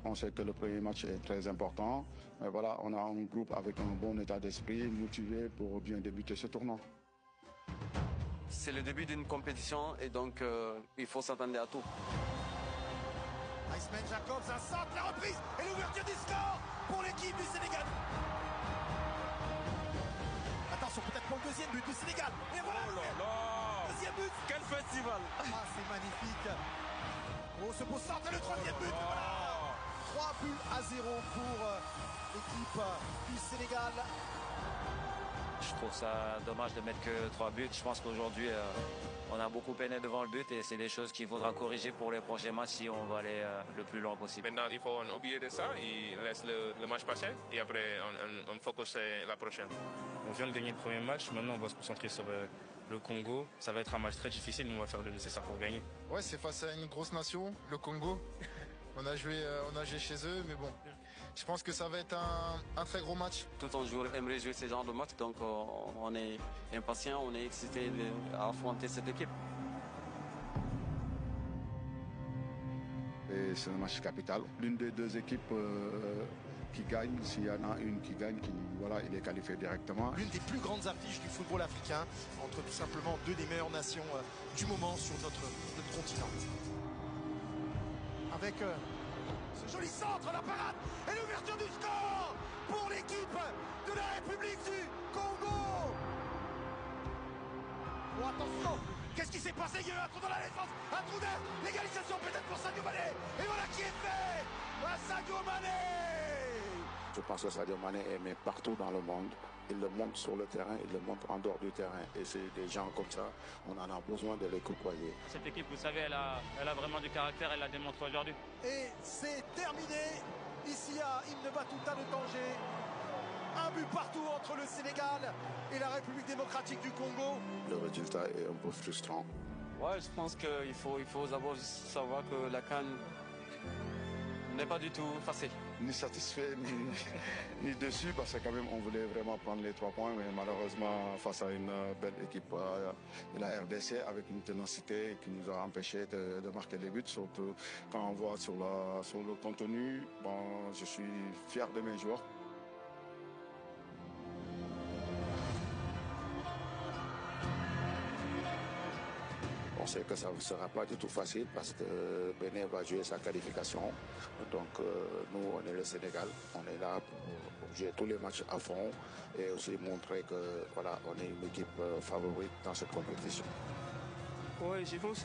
On sait que le premier match est très important. Mais voilà, on a un groupe avec un bon état d'esprit, motivé pour bien débuter ce tournoi. C'est le début d'une compétition et donc il faut s'attendre à tout. Iceman Jacobs, un centre, la reprise et l'ouverture du score pour l'équipe du Sénégal. Attention, peut-être pour le deuxième but du Sénégal. Et voilà, oh là là, deuxième but. Quel festival. Ah, c'est magnifique. Oh, ce beau centre et le troisième but. Voilà. 3 buts à 0 pour l'équipe du Sénégal. Je trouve ça dommage de mettre que 3 buts. Je pense qu'aujourd'hui, on a beaucoup peiné devant le but et c'est des choses qu'il faudra corriger pour les prochains matchs si on va aller le plus loin possible. Maintenant, il faut oublier de ça, il laisse le match passer et après on focus sur la prochaine. On vient de gagner le premier match, maintenant on va se concentrer sur le Congo. Ça va être un match très difficile, mais on va faire le nécessaire pour gagner. Ouais, c'est face à une grosse nation, le Congo. On a joué chez eux, mais bon, je pense que ça va être un très gros match. Tout un joueur aimerait jouer ce genre de match, donc on est impatient, on est excité à affronter cette équipe. Et c'est un match capital. L'une des deux équipes qui gagne, s'il y en a une qui gagne, voilà, il est qualifié directement. L'une des plus grandes affiches du football africain, entre tout simplement deux des meilleures nations du moment sur notre continent. Avec ce joli centre, la parade et l'ouverture du score pour l'équipe de la République du Congo. Oh, attention, qu'est-ce qui s'est passé? Il y a eu un trou dans la défense, un trou d'air, l'égalisation peut-être pour Sadio Mané. Et voilà qui est fait, Sadio Mané. Je pense que Sadio Mané est aimé partout dans le monde. Il le montre sur le terrain, il le montre en dehors du terrain. Et c'est des gens comme ça, on en a besoin de les côtoyer. Cette équipe, vous savez, elle a vraiment du caractère, elle l'a démontré aujourd'hui. Et c'est terminé ici à Ibn Battuta de Tanger. Un but partout entre le Sénégal et la République démocratique du Congo. Le résultat est un peu frustrant. Ouais, je pense qu'il faut d'abord savoir que la CAN n'est pas du tout facile. Ni satisfait, ni déçu, parce que quand même on voulait vraiment prendre les 3 points, mais malheureusement face à une belle équipe de la RDC avec une ténacité qui nous a empêché de marquer les buts, surtout quand on voit sur le contenu. Bon, je suis fier de mes joueurs. On sait que ça ne sera pas du tout facile parce que Bénin va jouer sa qualification. Donc nous, on est le Sénégal. On est là pour jouer tous les matchs à fond et aussi montrer que voilà, on est une équipe favorite dans cette compétition. Oui, je pense